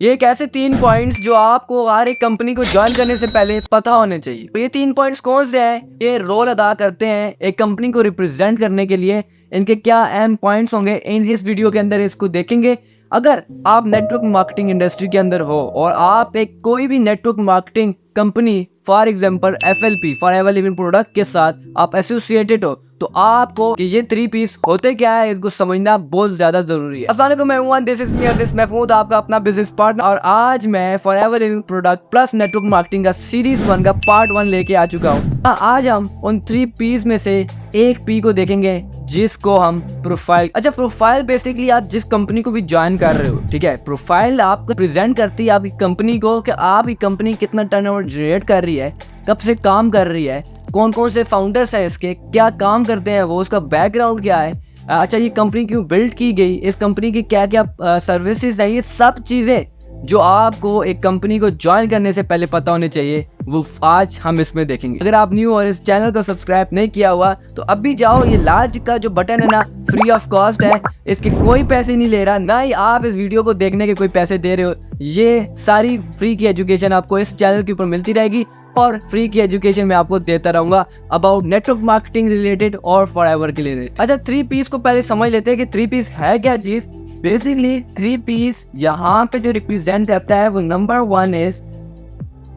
ये एक ऐसे 3 पॉइंट्स जो आपको हर एक कंपनी को ज्वाइन करने से पहले पता होने चाहिए। तो ये 3 पॉइंट्स कौन से हैं? ये रोल अदा करते हैं एक कंपनी को रिप्रेजेंट करने के लिए। इनके क्या अहम पॉइंट्स होंगे इन इस वीडियो के अंदर इसको देखेंगे। अगर आप नेटवर्क मार्केटिंग इंडस्ट्री के अंदर हो और आप एक कोई भी network marketing company for example FLP forever Living product के साथ आप एसोसिएटेड हो, तो आपको कि ये 3 पीस होते क्या है इसको समझना बहुत ज्यादा जरूरी है। अस्सलाम वालेकुम everyone, this is me this Mahmood, आपका अपना बिजनेस पार्टनर, और आज मैं Forever Living product plus network marketing का सीरीज 1 का पार्ट 1 लेके आ चुका हूँ। आज हम उन 3 पीस में से एक पी को देखेंगे जिसको हम प्रोफाइल। अच्छा, प्रोफाइल बेसिकली आप जिस कंपनी को भी ज्वाइन कर रहे हो, ठीक है, प्रोफाइल आपको प्रेजेंट करती है आपकी कंपनी को कि आपकी कंपनी कितना टर्नओवर जनरेट कर रही है, कब से काम कर रही है, कौन कौन से फाउंडर्स हैं इसके, क्या काम करते हैं वो, उसका बैकग्राउंड क्या है, अच्छा ये कंपनी क्यों बिल्ड की गई, इस कंपनी की क्या क्या सर्विसेज है, ये सब चीज़ें जो आपको एक कंपनी को ज्वाइन करने से पहले पता होने चाहिए, वो आज हम इसमें देखेंगे। अगर आप न्यू और इस चैनल को सब्सक्राइब नहीं किया हुआ तो अभी जाओ, ये लाल का जो बटन है ना, फ्री ऑफ कॉस्ट है, इसके कोई पैसे नहीं ले रहा, ना ही आप इस वीडियो को देखने के कोई पैसे दे रहे हो। ये सारी फ्री की एजुकेशन आपको इस चैनल के ऊपर मिलती रहेगी और फ्री की एजुकेशन मैं आपको देता रहूंगा अबाउट नेटवर्क मार्केटिंग रिलेटेड और फॉरएवर के रिलेटेड। अच्छा, 3 पीस को पहले समझ लेते हैं कि 3 पीस है क्या चीज। बेसिकली 3 पीस यहाँ पे जो रिप्रेजेंट करता है वो नंबर 1 इज,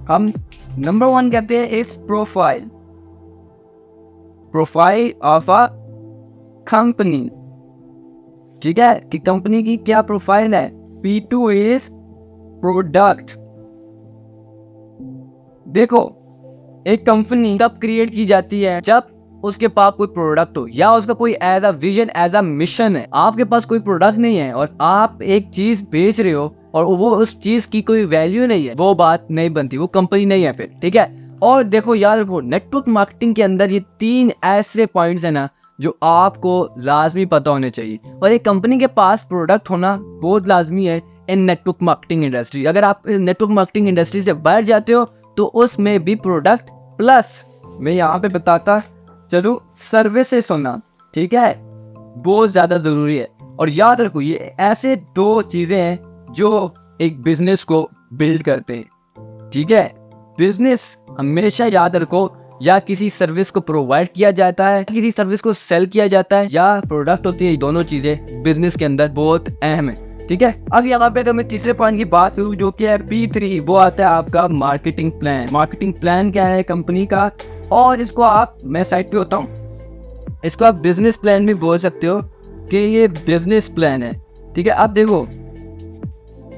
हम नंबर 1 कहते हैं it's profile, profile of a company. ठीक है, कि कंपनी की क्या प्रोफाइल है। P2 is product. देखो, एक कंपनी तब क्रिएट की जाती है जब उसके पास कोई प्रोडक्ट हो या उसका कोई as a vision, as a mission है। आपके पास कोई प्रोडक्ट नहीं है और आप एक चीज बेच रहे हो और वो उस चीज की कोई वैल्यू नहीं है, वो बात नहीं बनती, वो कंपनी नहीं है फिर। ठीक है, और देखो यार, वो नेटवर्क मार्केटिंग के अंदर ये 3 ऐसे पॉइंट्स है ना जो आपको लाजमी पता होने चाहिए। और एक कंपनी के पास प्रोडक्ट होना बहुत लाजमी है इन नेटवर्क मार्केटिंग इंडस्ट्री। अगर आप नेटवर्क मार्केटिंग इंडस्ट्री से बाहर जाते हो तो उसमें भी प्रोडक्ट प्लस, मैं यहाँ पे बताता चलो, सर्विसेज होना, ठीक है, बहुत ज्यादा जरूरी है। और याद रखो, ये ऐसे 2 चीजें हैं जो एक बिजनेस को बिल्ड करते हैं। ठीक है, बिजनेस हमेशा याद रखो, या किसी सर्विस को प्रोवाइड किया जाता है, किसी सर्विस को सेल किया जाता है, या प्रोडक्ट होती है। ये दोनों चीजें बिजनेस के अंदर बहुत अहम है। ठीक है, अब यहाँ पे अगर मैं तीसरे पॉइंट की बात करूँ जो कि है P3, वो आता है आपका मार्केटिंग प्लान। मार्केटिंग प्लान क्या है कंपनी का, और इसको आप, मैं साइड पे होता हूँ, इसको आप बिजनेस प्लान भी बोल सकते हो कि ये बिजनेस प्लान है। ठीक है, अब देखो,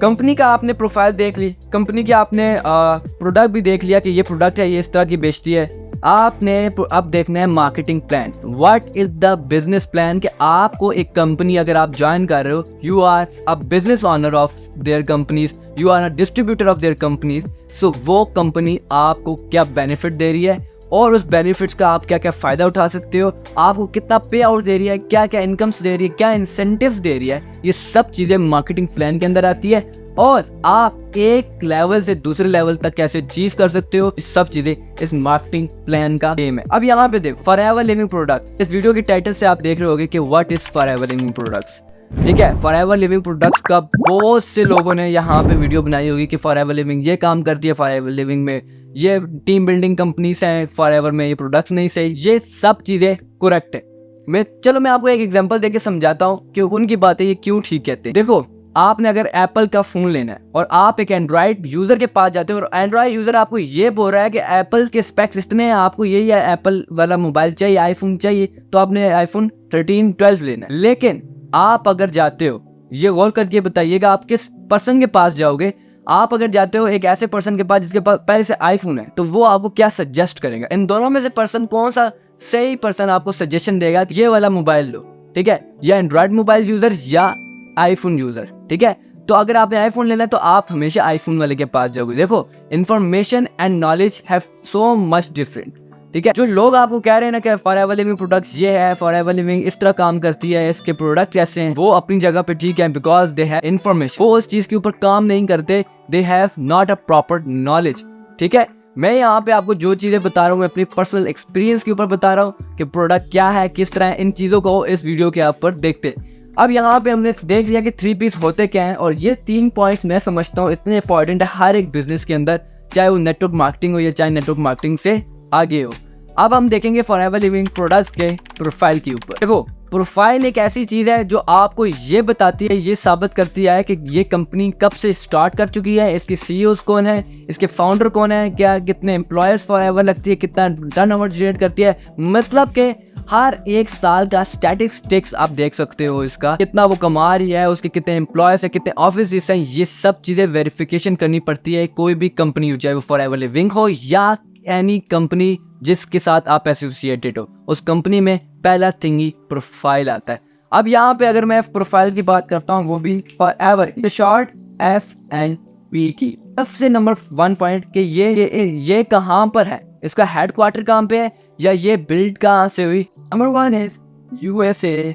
कंपनी का आपने प्रोफाइल देख ली, कंपनी की आपने प्रोडक्ट भी देख लिया कि ये प्रोडक्ट है, ये इस तरह की बेचती है। आपने अब देखना है marketing plan. What is the business plan, कि आपको एक कंपनी अगर आप ज्वाइन कर रहे हो, you are a business owner of their companies, you are a distributor of their companies, so वो कंपनी आपको क्या बेनिफिट दे रही है और उस बेनिफिट्स का आप क्या क्या फायदा उठा सकते हो, आपको कितना पे आउट दे रही है, क्या क्या इनकम्स दे रही है, क्या इंसेंटिव्स दे रही है, ये सब चीजें मार्केटिंग प्लान के अंदर आती है। और आप एक लेवल से दूसरे लेवल तक कैसे अचीव कर सकते हो, इस सब चीजें इस मार्केटिंग प्लान का गेम है। अब यहाँ पे देखो, फॉरएवर लिविंग प्रोडक्ट्स, इस वीडियो के टाइटल से आप देख रहे होगे कि what is forever Living products. ठीक है, फॉरएवर लिविंग प्रोडक्ट्स का बहुत से लोगों ने यहाँ पे वीडियो बनाई होगी कि फॉरएवर लिविंग ये काम करती है, फॉरएवर लिविंग में ये टीम बिल्डिंग कंपनीज हैं, फॉरएवर में ये प्रोडक्ट्स नहीं सही। ये सब चीजें करेक्ट है। मैं आपको एक एग्जांपल देके समझाता हूँ कि उनकी बातें ये क्यों ठीक कहते हैं। देखो, आपने अगर एप्पल का फोन लेना है और आप एक एंड्रॉइड यूजर के पास जाते हो और एंड्रॉइड यूजर आपको ये बोल रहा है कि एप्पल के स्पेक्स इतने हैं, आपको यही है, एप्पल वाला मोबाइल चाहिए, आईफोन चाहिए, तो आपने आईफोन 13, 12 लेना है। लेकिन आप अगर जाते हो, ये गौर करके बताइएगा आप किस पर्सन के पास जाओगे। आप अगर जाते हो एक ऐसे पर्सन के पास जिसके पास पहले से आईफोन है, तो वो आपको क्या सजेस्ट करेगा? इन दोनों में से पर्सन कौन सा सही पर्सन आपको सजेशन देगा कि ये वाला मोबाइल लो? ठीक है, या एंड्रॉइड मोबाइल यूजर या आईफोन यूजर। ठीक है, तो अगर आपने आईफोन लेना है तो आप हमेशा आईफोन वाले के पास जाओगे। देखो, information and knowledge have so much different. ठीक है, जो लोग आपको कह रहे हैं ना कि फॉरएवर लिविंग प्रोडक्ट्स ये है, फॉरएवर लिविंग इस तरह काम करती है, इसके प्रोडक्ट कैसे हैं, वो अपनी जगह पे ठीक है, बिकॉज दे हैव इंफॉर्मेशन। वो उस चीज के ऊपर काम नहीं करते, they have not a proper knowledge. ठीक है, मैं यहाँ पे आपको जो चीजें बता रहा हूँ, मैं अपनी पर्सनल एक्सपीरियंस के ऊपर बता रहा हूँ कि प्रोडक्ट क्या है, किस तरह है, इन चीजों को इस वीडियो के ऊपर देखते। अब यहाँ पे हमने देख लिया कि 3 पीस होते क्या हैं, और ये 3 पॉइंट्स मैं समझता हूँ इतने इंपॉर्टेंट है हर एक बिजनेस के अंदर, चाहे वो नेटवर्क मार्केटिंग हो या चाहे नेटवर्क मार्केटिंग से आगे हो। अब हम देखेंगे फॉरएवर लिविंग प्रोडक्ट्स के प्रोफाइल के ऊपर। देखो, प्रोफाइल एक ऐसी चीज़ है जो आपको ये बताती है, ये साबित करती है कि ये कंपनी कब से स्टार्ट कर चुकी है, इसके सीईओज कौन है, इसके फाउंडर कौन है, क्या कितने एम्प्लॉयर्स फॉरएवर लगती है, कितना टर्नओवर जनरेट करती है, मतलब कि हर एक साल का स्टैटिस्टिक्स आप देख सकते हो, इसका कितना वो कमा रही है, उसके कितने एम्प्लॉयज है, कितने ऑफिस हैं, ये सब चीज़ें वेरिफिकेशन करनी पड़ती है कोई भी कंपनी हो, चाहे वो फॉरएवर लिविंग हो या एनी कंपनी जिसके साथ आप एसोसिएटेड हो। उस कंपनी में पहला थिंग ही प्रोफाइल आता है। अब यहाँ पे अगर मैं प्रोफाइल की बात करता हूँ, वो भी फॉरएवर शॉर्ट FNP की, सबसे नंबर 1 पॉइंट कि ये कहाँ पर है, इसका हेडक्वार्टर कहाँ पे है, या ये बिल्ड कहाँ से हुई। नंबर 1 इज USA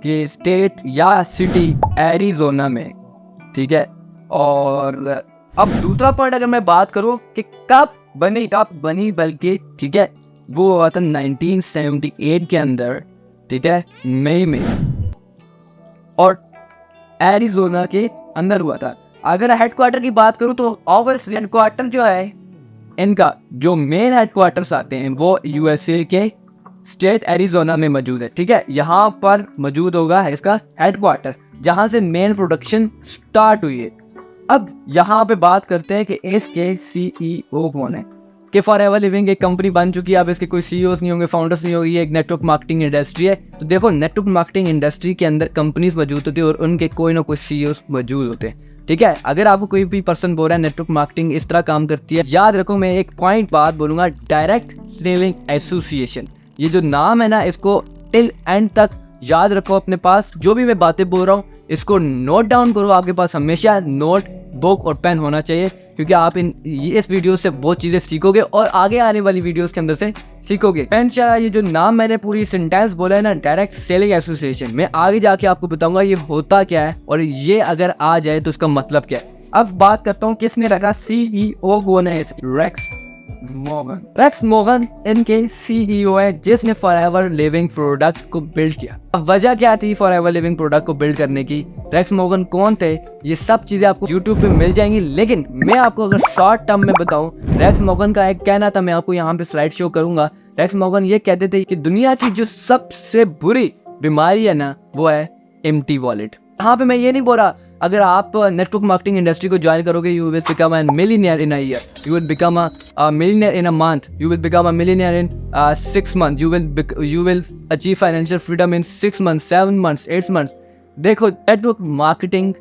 के स्टेट या सिटी एरिजोना में, ठीक है। और अब दूसरा पॉइंट अगर मैं बात करूँ कि कब बनी बल्कि, ठीक है, वो हुआ था 1978 के अंदर, ठीक है, मई में, और एरिजोना के अंदर हुआ था। अगर हेडक्वार्टर की बात करूँ तो ऑब्वियसली हेडक्वार्टर जो है इनका, जो मेन हेडक्वार्टर्स आते हैं वो USA के स्टेट एरिजोना में मौजूद है, ठीक है। यहाँ पर मौजूद होगा इसका हेडक्वार्टर, जहाँ से मेन प्रोडक्शन स्टार्ट हुई है। अब यहाँ पे बात करते हैं कि इसके CEO कौन है, कि फॉरएवर लिविंग एक कंपनी बन चुकी है, अब इसके कोई CEOs नहीं होंगे, फाउंडर्स नहीं होंगे, ये एक नेटवर्क मार्केटिंग इंडस्ट्री है। तो देखो, नेटवर्क मार्केटिंग इंडस्ट्री के अंदर कंपनीज मौजूद होती है और उनके कोई ना कोई CEOs मौजूद होते हैं, ठीक है। अगर आपको कोई भी पर्सन बोल रहा है नेटवर्क मार्केटिंग इस तरह काम करती है, याद रखो मैं एक पॉइंट बात बोलूंगा, डायरेक्ट सेलिंग एसोसिएशन, ये जो नाम है ना, इसको टिल एंड तक याद रखो अपने पास। जो भी मैं बातें बोल रहा हूँ इसको नोट डाउन करो, आपके पास हमेशा नोट बुक और पेन होना चाहिए, क्योंकि आप इस वीडियो से बहुत चीज़ें सीखोगे और आगे आने वाली वीडियोस के अंदर से सीखोगे। पेंचा, ये जो नाम मैंने पूरी सेंटेंस बोला है ना, डायरेक्ट सेलिंग एसोसिएशन, मैं आगे जाके आपको बताऊंगा ये होता क्या है और ये अगर आ जाए तो इसका मतलब क्या है। अब बात करता हूँ किसने रखा CEO कौन है, रेक्स मॉर्गन इनके CEO है, जिसने फॉरएवर लिविंग प्रोडक्ट्स को बिल्ड किया। अब वजह क्या थी फॉरएवर लिविंग प्रोडक्ट को बिल्ड करने की, रेक्स मॉर्गन कौन थे, ये सब चीजें आपको YouTube पे मिल जाएंगी। लेकिन मैं आपको अगर शॉर्ट टर्म में बताऊं, रेक्स मॉर्गन का एक कहना था, मैं आपको यहाँ पे स्लाइड शो करूंगा। रेक्स मॉर्गन ये कहते थे कि दुनिया की जो सबसे बुरी बीमारी है ना, वो है एम्प्टी वॉलेट। यहाँ पे मैं ये नहीं बोल रहा अगर आप नेटवर्क मार्केटिंग इंडस्ट्री को ज्वाइन करोगे you will become a millionaire in a year, you will become a millionaire in a month, you will become a millionaire in 6 month, you will achieve financial freedom in 6 months, 7 months, 8 months। देखो, network marketing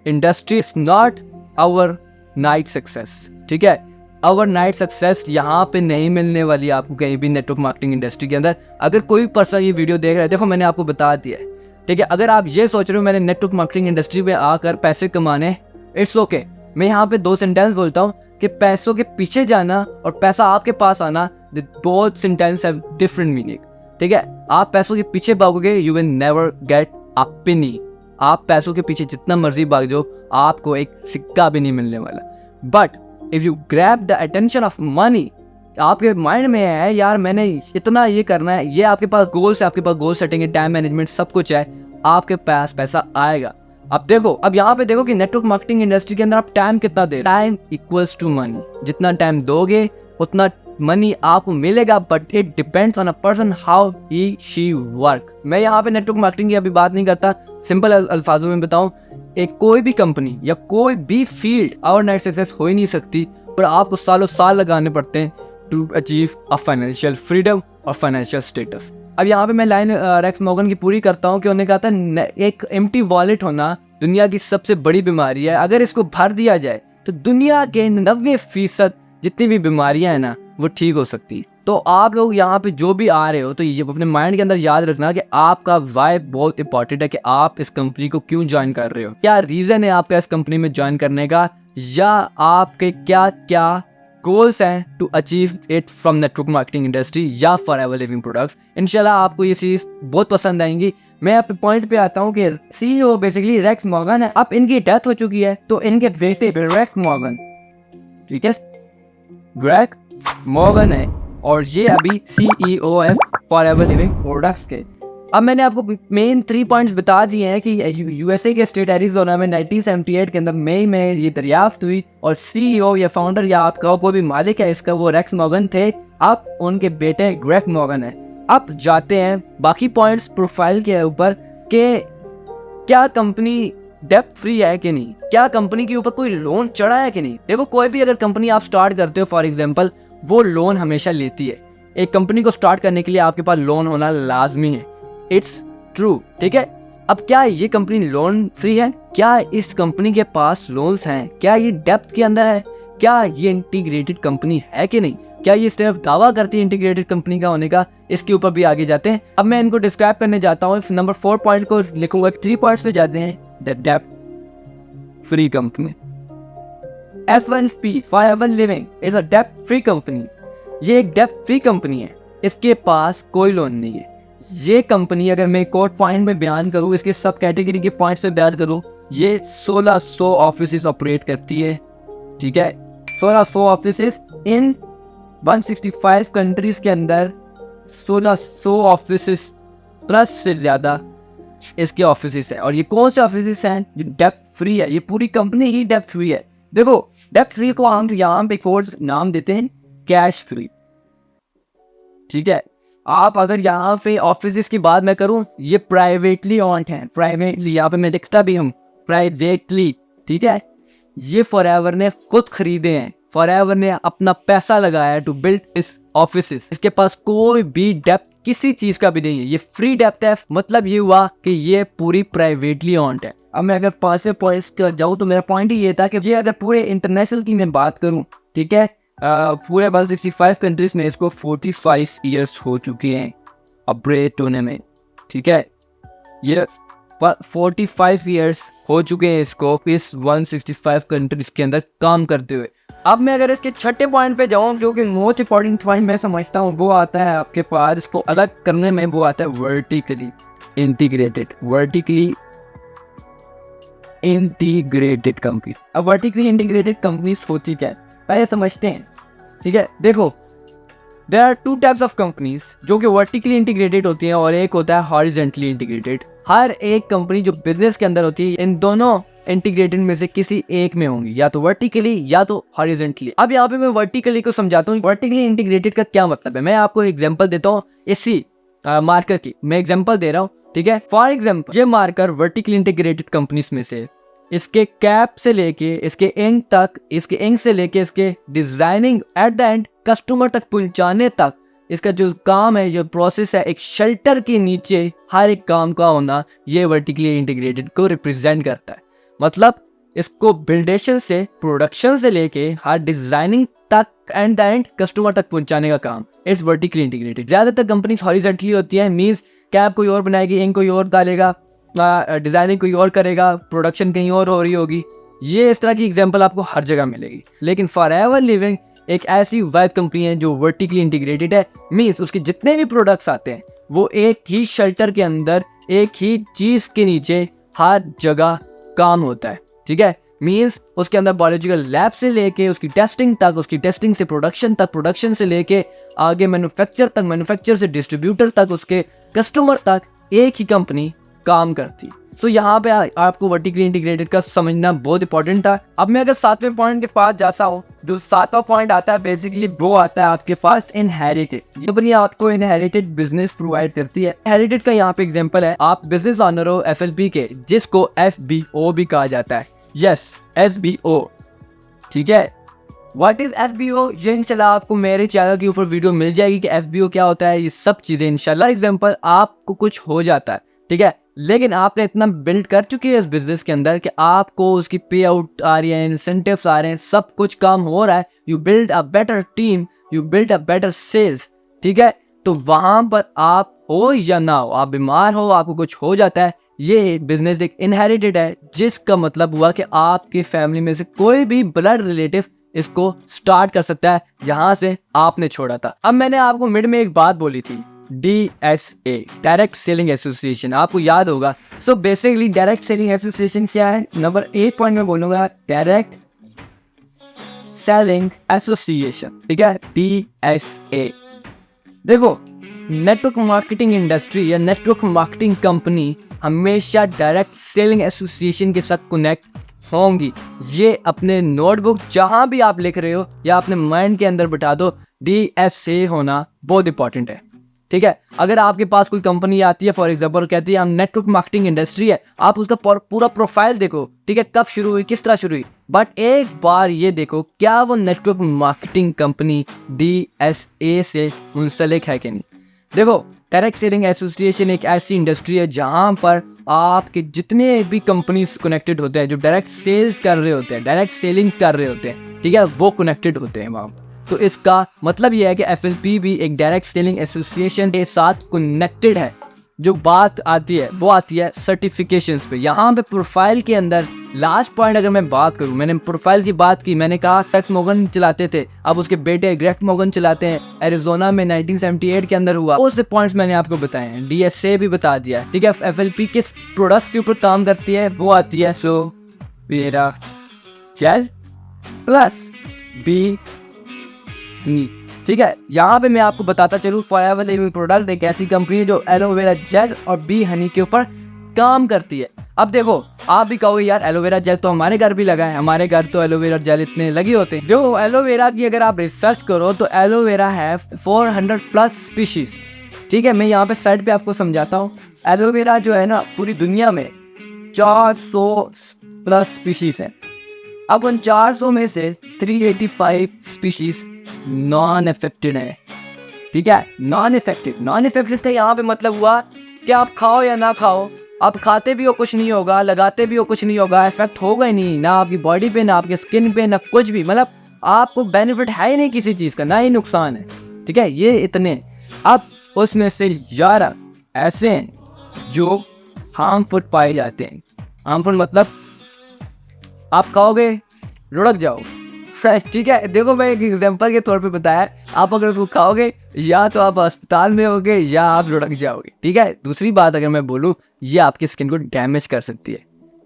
industry is not overnight success, ठीक है। Our night success यहाँ पे नहीं मिलने वाली आपको कहीं भी नेटवर्क मार्केटिंग इंडस्ट्री के अंदर। अगर कोई पर्सन ये वीडियो देख रहा है, देखो मैंने आपको बता दिया है, ठीक है। अगर आप ये सोच रहे हो मैंने नेटवर्क मार्केटिंग इंडस्ट्री में आकर पैसे कमाने, इट्स ओके। मैं यहाँ पे 2 सेंटेंस बोलता हूँ कि पैसों के पीछे जाना और पैसा आपके पास आना, both sentence have different meaning, ठीक है। आप पैसों के पीछे भागोगे, you will never get a penny. आप पैसों के पीछे जितना मर्जी भाग जाओ, आपको एक सिक्का भी नहीं मिलने वाला। But if you grab the attention of money, आपके माइंड में है यार मैंने इतना ये करना है, ये आपके पास गोल्स है, आपके पास गोल सेटिंग है, टाइम मैनेजमेंट सब कुछ है, आपके पास पैसा आएगा। अब देखो, अब यहाँ पे देखो कि नेटवर्क मार्केटिंग इंडस्ट्री के अंदर आप टाइम कितना दे, टाइम इक्वल्स टू मनी, जितना टाइम दोगे उतना मनी आपको मिलेगा। But it depends on a person how he she work. मैं यहाँ पे नेटवर्क मार्केटिंग की अभी बात नहीं करता, सिंपल अल्फाजों में बताऊं, एक कोई भी कंपनी या कोई भी फील्ड ओवरनाइट सक्सेस हो ही नहीं सकती, और आपको सालों साल लगाने पड़ते हैं to achieve a financial freedom और फाइनेंशियल स्टेटस। अब यहाँ पे मैं लाइन रेक्स मॉर्गन की पूरी करता हूँ कि उन्होंने कहा था एक एम्प्टी वॉलेट होना दुनिया की सबसे बड़ी बीमारी है। अगर इसको भर दिया जाए तो दुनिया के 90% जितनी भी बीमारियां हैं ना, वो ठीक हो सकती। तो आप लोग यहाँ पे जो भी आ रहे हो, तो ये अपने माइंड के अंदर याद रखना कि आपका वाई बहुत इंपॉर्टेंट है कि आप इस कंपनी को क्यों ज्वाइन कर रहे हो, क्या रीजन है आपका इस कंपनी में ज्वाइन करने का, या आपके क्या क्या गोल्स हैं to achieve it from network marketing industry या फॉरएवर लिविंग प्रोडक्ट्स। इंशाल्लाह आपको ये सीरीज बहुत पसंद आएंगी। मैं आप पॉइंट पे आता हूँ कि CEO बेसिकली रेक्स मॉर्गन है। अब इनकी डेथ हो चुकी है, तो इनके बेटे रेक्स मॉर्गन, ठीक है, रेक्स मॉर्गन है, और ये अभी CEO है फॉरएवर लिविंग प्रोडक्ट्स के। अब मैंने आपको मेन 3 पॉइंट्स बता दिए हैं कि यूएसए के स्टेट एरिज़ोना में 1978 के अंदर मई में ये दरियाफ्त हुई और सीईओ या फाउंडर या आपका कोई भी मालिक है इसका वो रेक्स मॉर्गन थे, अब उनके बेटे ग्रेग मॉर्गन है। अब जाते हैं बाकी पॉइंट्स प्रोफाइल के ऊपर कि क्या कंपनी डेप्ट फ्री है कि नहीं, क्या कंपनी के ऊपर कोई लोन चढ़ा है कि नहीं। देखो कोई भी अगर कंपनी आप स्टार्ट करते हो फॉर एग्जांपल, वो लोन हमेशा लेती है। एक कंपनी को स्टार्ट करने के लिए आपके पास लोन होना लाजमी है, इट्स ट्रू, ठीक है। अब क्या ये कंपनी लोन फ्री है, क्या इस कंपनी के पास लोन्स हैं, क्या ये डेप्थ के अंदर है, क्या ये इंटीग्रेटेड कंपनी है कि नहीं, क्या ये सिर्फ दावा करती है इंटीग्रेटेड कंपनी का होने का, इसके ऊपर भी आगे जाते हैं। अब मैं इनको डिस्क्राइब करने जाता हूँ, नंबर 4 पॉइंट को लिखूंगा, 3 पॉइंट्स पे जाते हैं। द डेप्ट free company, F1P Forever Living is a डेप्ट फ्री कंपनी। ये एक डेप्ट फ्री कंपनी है, इसके पास कोई लोन नहीं है। ये कंपनी अगर मैं कोड पॉइंट में बयान करूँ, इसके सब कैटेगरी के पॉइंट्स में बयान करूँ, ये 1600 ऑफिस ऑपरेट करती है, ठीक है। 1600 ऑफिस इन 165 कंट्रीज के अंदर, 1600 ऑफिस प्लस से ज़्यादा इसके ऑफिस है। और ये कौन से ऑफिस हैं जो डेप्ट फ्री है, ये पूरी कंपनी ही डेप्ट फ्री है। देखो डेप्ट फ्री को हम यहाँ पे कोड नाम देते हैं कैश फ्री, ठीक है। आप अगर यहाँ पे ऑफिस की बात मैं करूँ, ये प्राइवेटली ऑन्ड हैं, प्राइवेटली, यहाँ पे मैं लिखता भी हूँ प्राइवेटली, ठीक है। ये फॉरएवर ने खुद खरीदे हैं, फॉरएवर ने अपना पैसा लगाया है टू बिल्ड इस ऑफिसेस। इसके पास कोई भी डेप्थ किसी चीज का भी नहीं है, ये फ्री डेप्थ है। मतलब ये हुआ कि ये पूरी प्राइवेटली ऑन्ड है। अब मैं अगर 5 पॉइंट्स का जाऊँ तो मेरा पॉइंट ही ये था कि ये अगर पूरे इंटरनेशनल की मैं बात करूँ, ठीक है, पूरे 165 कंट्रीज में इसको 45 ईयर्स हो चुके हैं ऑपरेट होने में, ठीक है। ये 45 ईयर्स हो चुके हैं इसको इस 165 कंट्रीज के अंदर काम करते हुए। अब मैं अगर इसके 6 पॉइंट पे जाऊं, जो कि मोस्ट इंपॉर्टेंट पॉइंट मैं समझता हूं, वो आता है आपके पास, इसको अलग करने में वो आता है vertically integrated, vertically integrated company. अब वर्टिकली इंटीग्रेटेड कंपनीज होती क्या है पहले समझते हैं, ठीक है। देखो there are 2 types of companies जो कि वर्टिकली इंटीग्रेटेड होती हैं और एक होता है हॉरिजॉन्टली इंटीग्रेटेड। हर एक कंपनी जो बिजनेस के अंदर होती है, इन दोनों इंटीग्रेटेड में से किसी एक में होंगी, या तो वर्टिकली या तो हॉरिजॉन्टली। अब यहाँ पे मैं वर्टिकली को समझाता हूँ, वर्टिकली इंटीग्रेटेड का क्या मतलब है। मैं आपको एग्जांपल देता हूँ इसी मार्कर की, मैं एग्जांपल दे रहा हूँ, ठीक है। फॉर एग्जांपल ये मार्कर वर्टिकली इंटीग्रेटेड कंपनीज में से, इसके कैप से लेके इसके इंक तक, इसके इंक से लेके इसके designing at the end customer तक पहुंचाने तक, इसका जो काम है, जो प्रोसेस है, एक शेल्टर के नीचे हर एक काम का होना, ये वर्टिकली इंटीग्रेटेड को रिप्रेजेंट करता है। मतलब इसको बिल्डेशन से, प्रोडक्शन से लेके हर डिजाइनिंग तक एंड द एंड कस्टमर तक पहुंचाने का काम, इट्स वर्टिकली इंटीग्रेटेड। ज्यादातर कंपनी हॉरिजॉन्टली होती है, मींस कैप कोई और बनाएगी, इंक कोई और डालेगा, डिजाइनिंग कोई और करेगा, प्रोडक्शन कहीं और हो रही होगी। ये इस तरह की एग्जांपल आपको हर जगह मिलेगी। लेकिन फॉरएवर लिविंग एक ऐसी वाइड कंपनी है जो वर्टिकली इंटीग्रेटेड है, मींस उसके जितने भी प्रोडक्ट्स आते हैं वो एक ही शेल्टर के अंदर, एक ही चीज के नीचे हर जगह काम होता है, ठीक है। मींस उसके अंदर बायोलॉजिकल लैब से लेके उसकी टेस्टिंग तक, उसकी टेस्टिंग से प्रोडक्शन तक, प्रोडक्शन से लेके आगे मैन्युफैक्चर तक, मैन्युफैक्चर से डिस्ट्रीब्यूटर तक, उसके कस्टमर तक एक ही कंपनी काम करती। तो यहाँ पे आपको वर्टिकली इंटीग्रेटेड का समझना बहुत इंपॉर्टेंट था। अब मैं अगर 7वें पॉइंट के पास जाता हूँ, जो 7वां पॉइंट आता है बेसिकली वो आता है आपके पास इनहेरिटेड। ये कंपनी आपको इनहेरिटेड बिजनेस प्रोवाइड करती है। इनहेरिटेड का यहाँ पे एग्जांपल है, आप बिजनेस ऑनर हो FLP के, जिसको FBO भी कहा जाता है। यस, FBO, ठीक है। व्हाट इज FBO, ये इंशाल्लाह आपको मेरे चैनल के ऊपर वीडियो मिल जाएगी कि FBO क्या होता है, ये सब चीजें इंशाल्लाह। एग्जांपल आपको कुछ हो जाता है, ठीक है, लेकिन आपने इतना बिल्ड कर चुके हैं इस बिजनेस के अंदर कि आपको उसकी पे आउट आ रही है, इंसेंटिव्स आ रहे हैं, सब कुछ काम हो रहा है, you build a better team, you build a better sales, ठीक है। तो वहां पर आप हो या ना हो, आप बीमार हो, आपको कुछ हो जाता है, ये बिजनेस एक इनहेरिटेड है, जिसका मतलब हुआ कि आपके फैमिली में से कोई भी ब्लड रिलेटिव इसको स्टार्ट कर सकता है जहां से आपने छोड़ा था। अब मैंने आपको मिड में एक बात बोली थी, DSA, डायरेक्ट सेलिंग एसोसिएशन, आपको याद होगा। So basically direct selling association क्या है, नंबर 8 पॉइंट में बोलूंगा, डायरेक्ट सेलिंग एसोसिएशन, ठीक है, DSA। देखो नेटवर्क मार्केटिंग इंडस्ट्री या नेटवर्क मार्केटिंग कंपनी हमेशा डायरेक्ट सेलिंग एसोसिएशन के साथ कनेक्ट होंगी। ये अपने नोटबुक जहां भी आप लिख रहे हो या अपने माइंड के अंदर बिठा दो, DSA होना बहुत इंपॉर्टेंट है। ठीक है, अगर आपके पास कोई कंपनी आती है फॉर एग्जांपल कहती है हम नेटवर्क मार्केटिंग इंडस्ट्री है, आप उसका पूरा प्रोफाइल देखो, ठीक है, कब शुरू हुई, किस तरह शुरू हुई, बट एक बार ये देखो क्या वो नेटवर्क मार्केटिंग कंपनी DSA से मुंसलिक है कि नहीं। देखो, डायरेक्ट सेलिंग एसोसिएशन एक ऐसी इंडस्ट्री है जहां पर आपके जितने भी कंपनीज कनेक्टेड होते हैं जो डायरेक्ट सेल्स कर रहे होते हैं, डायरेक्ट सेलिंग कर रहे होते हैं, ठीक है, वो कनेक्टेड होते हैं वहाँ। तो इसका मतलब यह है कि FLP भी एक डायरेक्ट सेलिंग एसोसिएशन के साथ कनेक्टेड है। जो बात आती है वो आती है सर्टिफिकेशंस पे। यहाँ पे प्रोफाइल के अंदर लास्ट पॉइंट अगर मैं बात करूँ, मैंने प्रोफाइल की बात की, मैंने कहा टेक्स मॉर्गन चलाते थे, अब उसके बेटे ग्रेट मॉर्गन चलाते हैं, एरिजोना में 1978 के अंदर हुआ। वो से पॉइंट्स मैंने आपको बताए हैं, DSA भी बता दिया, ठीक है। FLP किस प्रोडक्ट्स के ऊपर काम करती है वो आती है एलोवेरा जेल प्लस बी, ठीक है। यहाँ पे मैं आपको बताता चलूँ, फॉरएवर लिविंग प्रोडक्ट एक ऐसी कंपनी है जो एलोवेरा जेल और बी हनी के ऊपर काम करती है। अब देखो, आप भी कहोगे यार एलोवेरा जेल तो हमारे घर भी लगा है, हमारे घर तो एलोवेरा जेल इतने लगे होते हैं। जो एलोवेरा की अगर आप रिसर्च करो तो एलोवेरा है 400 प्लस स्पीशीज, ठीक है। मैं यहाँ पे साइड पे आपको समझाता हूँ। एलोवेरा जो है ना पूरी दुनिया में 400 प्लस स्पीशीज है। अब उन 400 में से 385 स्पीशीज नॉन इफेक्टिव है, ठीक है। नॉन इफेक्टिव का यहाँ पे मतलब हुआ कि आप खाओ या ना खाओ, आप खाते भी हो कुछ नहीं होगा, लगाते भी हो कुछ नहीं होगा, इफेक्ट होगा ही नहीं, ना आपकी बॉडी पे, ना आपके स्किन पे, ना कुछ भी, मतलब आपको बेनिफिट है ही नहीं किसी चीज़ का, ना ही नुकसान है, ठीक है। ये इतने, अब उसमें से 11 ऐसे हैं जो हार्मफुल पाए जाते हैं। हार्मफुल मतलब आप खाओगे लुढ़क जाओगे, ठीक है। देखो, मैं एक एग्जांपल के तौर पे बताया, आप अगर उसको खाओगे या तो आप अस्पताल में होगे या आप लुढ़क जाओगे, ठीक है। दूसरी बात अगर मैं बोलूँ, ये आपकी स्किन को डैमेज कर सकती है,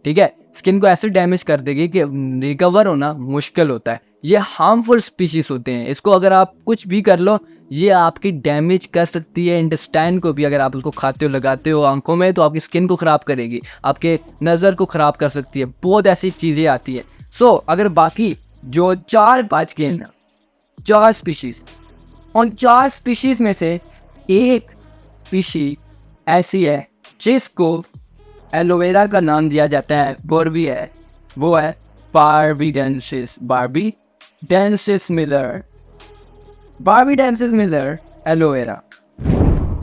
ठीक है। स्किन को ऐसे डैमेज कर देगी कि रिकवर होना मुश्किल होता है। ये हार्मफुल स्पीशीज होते हैं, इसको अगर आप कुछ भी कर लो ये आपकी डैमेज कर सकती है। इंटेस्टाइन को भी अगर आप उसको खाते हो, लगाते हो आंखों में, तो आपकी स्किन को ख़राब करेगी, आपके नज़र को ख़राब कर सकती है, बहुत ऐसी चीज़ें आती है। अगर बाकी जो 4 बच गए ना, 4 स्पीशीज, उन 4 स्पीशीज में से एक स्पीशी ऐसी है जिसको एलोवेरा का नाम दिया जाता है, बोरबी है, वो है बार्बीडेंसिस मिलर एलोवेरा।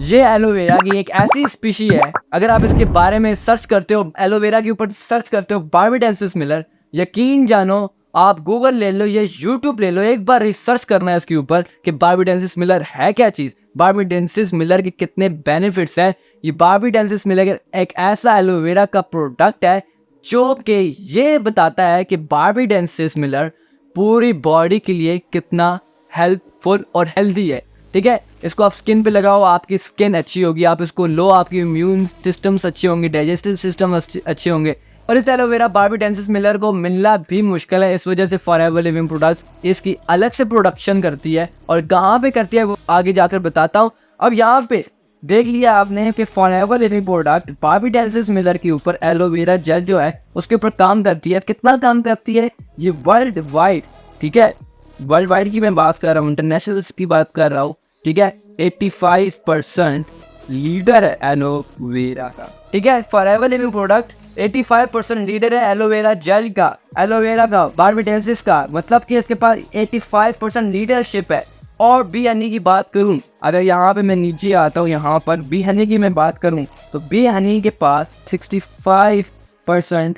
ये एलोवेरा की एक ऐसी स्पीशी है, अगर आप इसके बारे में सर्च करते हो, एलोवेरा के ऊपर सर्च करते हो बार्बीडेंसिस मिलर, यकीन जानो आप गूगल ले लो या यूट्यूब ले लो, एक बार रिसर्च करना है इसके ऊपर कि बार्बीडेंसिस मिलर है क्या चीज़, बार्बीडेंसिस मिलर के कितने बेनिफिट्स हैं। ये बार्बीडेंसिस मिलर एक ऐसा एलोवेरा का प्रोडक्ट है जो कि ये बताता है कि बार्बीडेंसिस मिलर पूरी बॉडी के लिए कितना हेल्पफुल और हेल्दी है, ठीक है। इसको आप स्किन पे लगाओ, आपकी स्किन अच्छी होगी, आप इसको लो, आपकी इम्यून सिस्टम्स अच्छे होंगे, डाइजेस्टिव सिस्टम अच्छे होंगे। और इस एलोवेरा बार्बीडेंसिस मिलर को मिलना भी मुश्किल है, इस वजह से फॉरएवर लिविंग प्रोडक्ट्स इसकी अलग से प्रोडक्शन करती है, और कहाँ पे करती है वो आगे जाकर बताता हूँ। अब यहाँ पे देख लिया आपने कि फॉरएवर लिविंग प्रोडक्ट बार्बीडेंसिस मिलर के ऊपर एलोवेरा जेल जो है उसके ऊपर काम करती है। कितना काम करती है ये वर्ल्ड वाइड, ठीक है, वर्ल्ड वाइड की मैं बात कर रहा हूँ, इंटरनेशनल की बात कर रहा हूँ, ठीक है। 85% लीडर है एलोवेरा का, ठीक है। फॉरएवर लिविंग प्रोडक्ट 85% लीडर है एलोवेरा जेल का, एलोवेरा का, बार्बीडेंसिस का, मतलब कि इसके पास 85% लीडरशिप है। और बी हनी की बात करूं, अगर यहाँ पे मैं नीचे आता हूँ, यहाँ पर बी हनी की मैं बात करूं तो बी हनी के पास 65%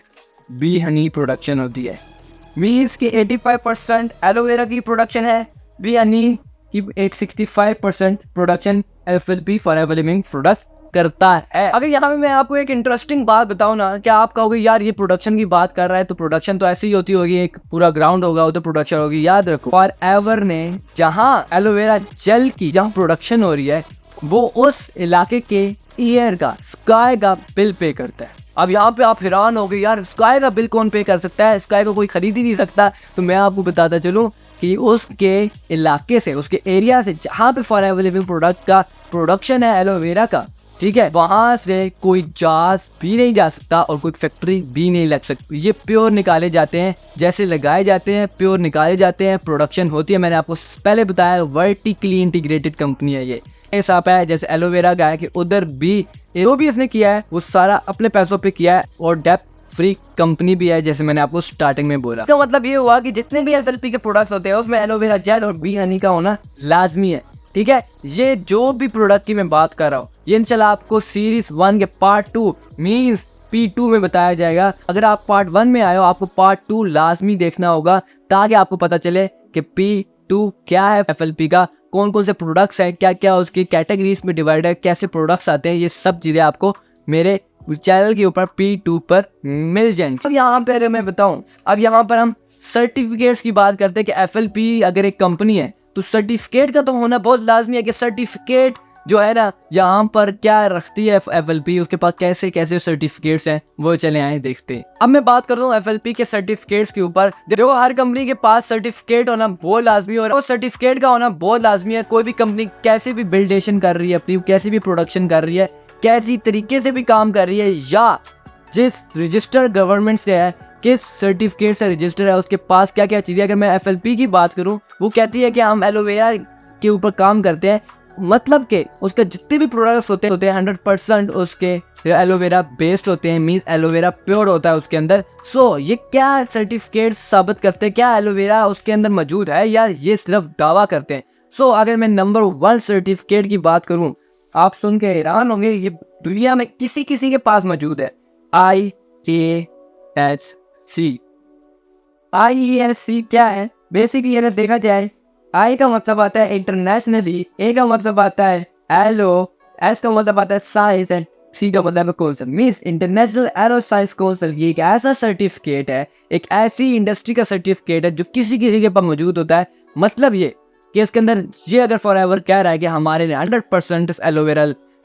बी हनी प्रोडक्शन होती है। मीन्स कि 85% एलोवेरा की प्रोडक्शन है, बी हनी की 65% production FLP forever Living product करता है। अगर यहाँ पे मैं आपको एक इंटरेस्टिंग बात बताऊँ ना, क्या आप कहोगे यार ये प्रोडक्शन की बात कर रहा है तो प्रोडक्शन तो ऐसी ही होती होगी, एक पूरा ग्राउंड होगा उधर प्रोडक्शन होगी। याद रखो, फॉरएवर ने जहाँ एलोवेरा जेल की जहाँ प्रोडक्शन हो रही है वो उस इलाके के एयर का, स्काई का बिल पे करता है। अब यहाँ पे आप हैरान हो गए, यार स्काई का बिल कौन पे कर सकता है, स्काई को कोई खरीद ही नहीं सकता। तो मैं आपको बताता चलूँ कि उसके इलाके से, उसके एरिया से जहाँ पे फॉरएवर लिविंग प्रोडक्ट का प्रोडक्शन है एलोवेरा का, ठीक है, वहां से कोई जहाज भी नहीं जा सकता और कोई फैक्ट्री भी नहीं लग सकती। ये प्योर निकाले जाते हैं, जैसे लगाए जाते हैं प्योर निकाले जाते हैं, प्रोडक्शन होती है। मैंने आपको पहले बताया वर्टिकली इंटीग्रेटेड कंपनी है ये। हिसाब है जैसे एलोवेरा का है कि उधर भी जो भी इसने किया है वो सारा अपने पैसों पे किया है और डेप्थ फ्री कंपनी भी है, जैसे मैंने आपको स्टार्टिंग में बोला। इसका मतलब ये हुआ कि जितने भी एसएलपी के प्रोडक्ट्स होते हैं उसमें एलोवेरा जेल और बी हनी का होना लाजमी है, ठीक है। ये जो भी प्रोडक्ट की मैं बात कर रहा हूँ ये इंशाल्लाह आपको सीरीज 1 के पार्ट 2 मींस P2 में बताया जाएगा। अगर आप पार्ट 1 में आए हो आपको पार्ट 2 लाजमी देखना होगा ताकि आपको पता चले कि P2 क्या है, FLP का कौन कौन से प्रोडक्ट्स हैं, क्या क्या उसकी कैटेगरीज में डिवाइड है, कैसे प्रोडक्ट्स आते हैं, ये सब चीज़ें आपको मेरे चैनल के ऊपर P2 पर मिल जाएंगी। अब यहाँ पे अगर मैं बताऊँ, अब यहाँ पर हम सर्टिफिकेट्स की बात करते हैं कि FLP अगर एक कंपनी है तो सर्टिफिकेट का तो होना बहुत लाजमी है कि सर्टिफिकेट जो है ना यहाँ पर क्या रखती है FLP, उसके पास कैसे कैसे सर्टिफिकेट्स हैं वो चले आए देखते हैं। अब मैं बात करता हूँ FLP के सर्टिफिकेट्स के ऊपर। देखो हर कंपनी के पास सर्टिफिकेट होना बहुत लाजमी है और सर्टिफिकेट का होना बहुत लाजमी है। कोई भी कंपनी कैसे भी बिल्डेशन कर रही है अपनी, कैसी भी प्रोडक्शन कर रही है, कैसी तरीके से भी काम कर रही है या जिस रजिस्टर गवर्नमेंट से है, किस सर्टिफिकेट से रजिस्टर है, उसके पास क्या क्या चीज़ें। अगर मैं FLP की बात करूँ वो कहती है कि हम एलोवेरा के ऊपर काम करते हैं, मतलब कि उसके जितने भी प्रोडक्ट्स होते हैं 100% उसके एलोवेरा बेस्ड होते हैं, मींस एलोवेरा प्योर होता है उसके अंदर। सो ये क्या सर्टिफिकेट साबित करते हैं क्या एलोवेरा उसके अंदर मौजूद है या ये सिर्फ दावा करते हैं। सो अगर मैं नंबर 1 सर्टिफिकेट की बात करूं, आप सुन के हैरान होंगे, ये दुनिया में किसी किसी के पास मौजूद है, IASC। IASC क्या है बेसिकली अगर देखा जाए, आई का मतलब आता है इंटरनेशनली, ए का मतलब आता है एलो, एस का मतलब आता है साइंस एंड सी का मतलब है council, means international arrow science council. ये एक ऐसा सर्टिफिकेट है, एक ऐसी इंडस्ट्री का सर्टिफिकेट है जो किसी किसी के पास मौजूद होता है। मतलब ये कि इसके अंदर ये अगर फॉरएवर कह रहा है कि हमारे 100%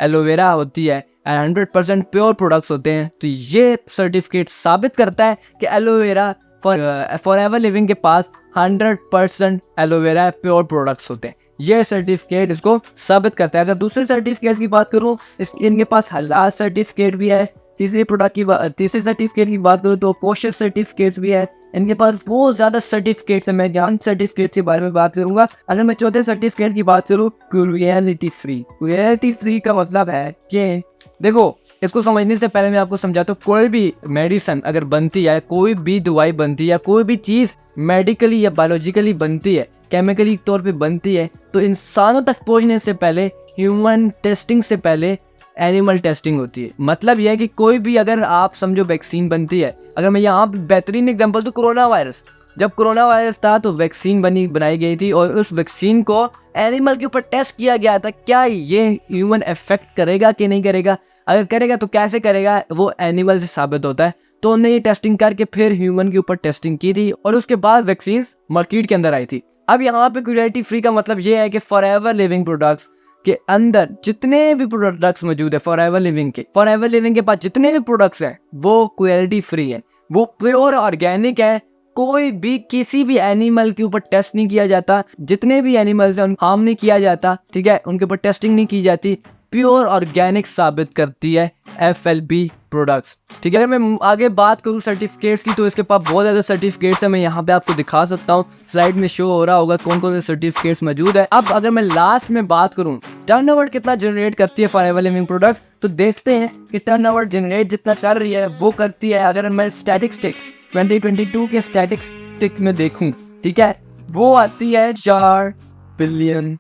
एलोवेरा होती है एंड 100% प्योर प्रोडक्ट्स होते हैं, तो ये सर्टिफिकेट साबित करता है कि एलोवेरा फॉरएवर लिविंग के पास 100% एलोवेरा प्योर प्रोडक्ट्स होते हैं। ये सर्टिफिकेट इसको साबित करता है। अगर दूसरे सर्टिफिकेट की बात करूँ, इनके पास हलाल सर्टिफिकेट भी है। तीसरे सर्टिफिकेट की बात करूँ तो पोषक सर्टिफिकेट्स भी है। इनके पास बहुत ज्यादा सर्टिफिकेट्स है। मैं ज्ञान सर्टिफिकेट के बारे में बात करूंगा। अगर मैं चौथे सर्टिफिकेट की बात करूँ, क्रुएलिटी फ्री का मतलब है कि देखो इसको समझने से पहले मैं आपको समझाता हूँ। कोई भी मेडिसिन अगर बनती है, कोई भी दवाई बनती है, कोई भी चीज़ मेडिकली या बायोलॉजिकली बनती है, केमिकली तौर पे बनती है, तो इंसानों तक पहुँचने से पहले ह्यूमन टेस्टिंग से पहले एनिमल टेस्टिंग होती है। मतलब यह है कि कोई भी अगर आप समझो वैक्सीन बनती है, अगर मैं यहाँ बेहतरीन एग्जांपल तो कोरोना वायरस, जब कोरोना वायरस था तो वैक्सीन बनाई गई थी और उस वैक्सीन को एनिमल के ऊपर टेस्ट किया गया था, क्या ये ह्यूमन इफेक्ट करेगा कि नहीं करेगा। अगर करेगा तो कैसे करेगा, वो एनिमल से साबित होता है। तो उन्होंने ये टेस्टिंग करके फिर ह्यूमन के ऊपर टेस्टिंग की थी और उसके बाद वैक्सीन मार्केट के अंदर आई थी। अब यहाँ पे क्रुएल्टी फ्री का मतलब ये है कि फॉरएवर लिविंग प्रोडक्ट्स के अंदर जितने भी प्रोडक्ट्स मौजूद है फॉरएवर लिविंग के पास जितने भी प्रोडक्ट्स हैं वो क्रुएल्टी फ्री है, वो प्योर ऑर्गेनिक है। कोई भी किसी भी एनिमल के ऊपर टेस्ट नहीं किया जाता, जितने भी एनिमल्स हैं उनको हार्म नहीं किया जाता, ठीक है, उनके ऊपर टेस्टिंग नहीं की जाती। प्योर ऑर्गेनिक साबित करती है FLP प्रोडक्ट्स, ठीक है। अगर मैं आगे बात करूँ सर्टिफिकेट्स की तो इसके पास बहुत ज़्यादा सर्टिफिकेट्स है। मैं यहाँ पे आपको दिखा सकता हूँ, स्लाइड में शो हो रहा होगा कौन कौन से सर्टिफिकेट्स मौजूद है। अब अगर मैं लास्ट में बात करूँ टर्नओवर कितना जनरेट करती है फॉरएवर लिविंग प्रोडक्ट्स, तो देखते हैं कि टर्नओवर जनरेट जितना कर रही है वो करती है। अगर मैं स्टैटिस्टिक्स 2022 के स्टैटिस्टिक्स में देखूं, ठीक है, वो आती है $4 बिलियन।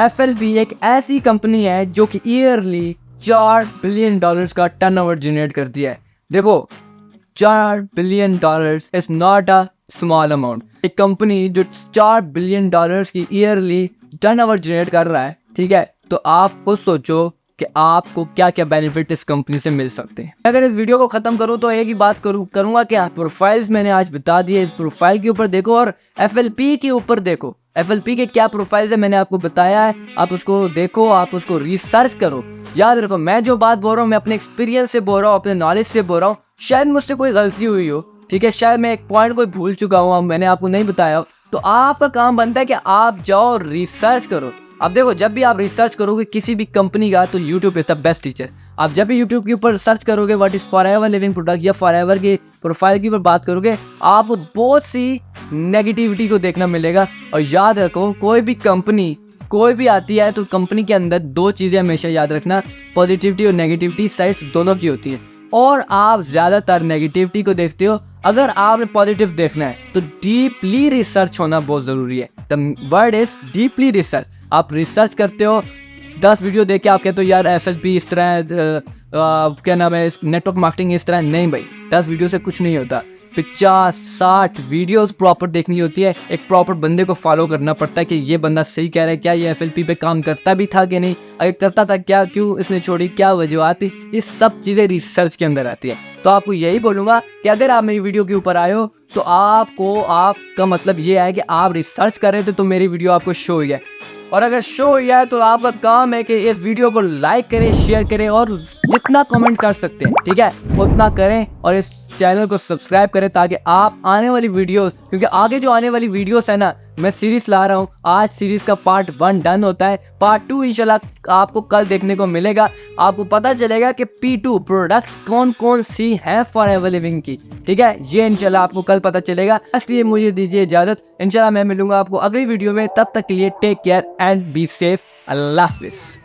FLP एक ऐसी कंपनी है जो कि ईयरली $4 बिलियन का टर्नओवर जनरेट करती है। देखो $4 billion is not a small amount. एक कंपनी जो $4 बिलियन की ईयरली टर्नओवर जनरेट कर रहा है, ठीक है, तो आप खुद सोचो कि आपको क्या क्या बेनिफिट इस कंपनी से मिल सकते हैं। अगर इस वीडियो को खत्म करूं तो एक ही बात करूंगा कि प्रोफाइल्स मैंने आज बता दिए, इस प्रोफाइल के ऊपर देखो और FLP के ऊपर देखो। FLP के क्या प्रोफाइल्स है मैंने आपको बताया है, आप उसको देखो, आप उसको रिसर्च करो। याद रखो मैं जो बात बोल रहा हूँ मैं अपने एक्सपीरियंस से बोल रहा हूँ, अपने नॉलेज से बोल रहा हूँ। शायद मुझसे कोई गलती हुई हो, ठीक है, शायद मैं एक पॉइंट कोई भूल चुका हूँ, मैंने आपको नहीं बताया, तो आपका काम बनता है कि आप जाओ रिसर्च करो, अब देखो, जब भी आप रिसर्च करोगे किसी भी कंपनी का, तो YouTube is the best teacher. आप जब भी यूट्यूब के ऊपर सर्च करोगे what is forever Living product या फॉरएवर के प्रोफाइल की ऊपर बात करोगे, आप बहुत सी नेगेटिविटी को देखना मिलेगा। और याद रखो, कोई भी कंपनी कोई भी आती है तो कंपनी के अंदर दो चीज़ें हमेशा याद रखना, पॉजिटिविटी और नेगेटिविटी साइड्स दोनों की होती है। और आप ज़्यादातर नेगेटिविटी को देखते हो। अगर आपने पॉजिटिव देखना है तो डीपली रिसर्च होना बहुत ज़रूरी है। The word is deeply research. आप रिसर्च करते हो, 10 वीडियो देख के आप कहते हो यार एसएलपी इस तरह है, क्या नाम है, नेटवर्क मार्केटिंग इस तरह है। नहीं भाई, 10 वीडियो से कुछ नहीं होता। 50-60 वीडियोस प्रॉपर देखनी होती है। एक प्रॉपर बंदे को फॉलो करना पड़ता है कि ये बंदा सही कह रहा है, क्या ये एफएलपी पे काम करता भी था कि नहीं, अगर करता था क्या, क्यों इसने छोड़ी, क्या वजूहत थी। ये सब चीज़ें रिसर्च के अंदर आती है। तो आपको यही बोलूँगा कि अगर आप मेरी वीडियो के ऊपर आए हो तो आपका मतलब ये है कि आप रिसर्च कर रहे थे तो मेरी वीडियो आपको शो हुई है। और अगर शो हुआ है तो आपका काम है कि इस वीडियो को लाइक करें, शेयर करें और जितना कमेंट कर सकते हैं, ठीक है, उतना करें। और इस चैनल को सब्सक्राइब करें ताकि आप आने वाली वीडियोस, क्योंकि आगे जो आने वाली वीडियोस है ना, मैं सीरीज ला रहा हूँ। आज सीरीज का पार्ट 1 डन होता है, पार्ट 2 इंशाल्लाह आपको कल देखने को मिलेगा। आपको पता चलेगा कि P2 प्रोडक्ट कौन कौन सी है फॉरएवर लिविंग की, ठीक है, ये इंशाल्लाह आपको कल पता चलेगा। इसलिए मुझे दीजिए इजाजत, इंशाल्लाह मैं मिलूंगा आपको अगली वीडियो में। तब तक के लिए take care and be safe. अल्लाह हाफिज़।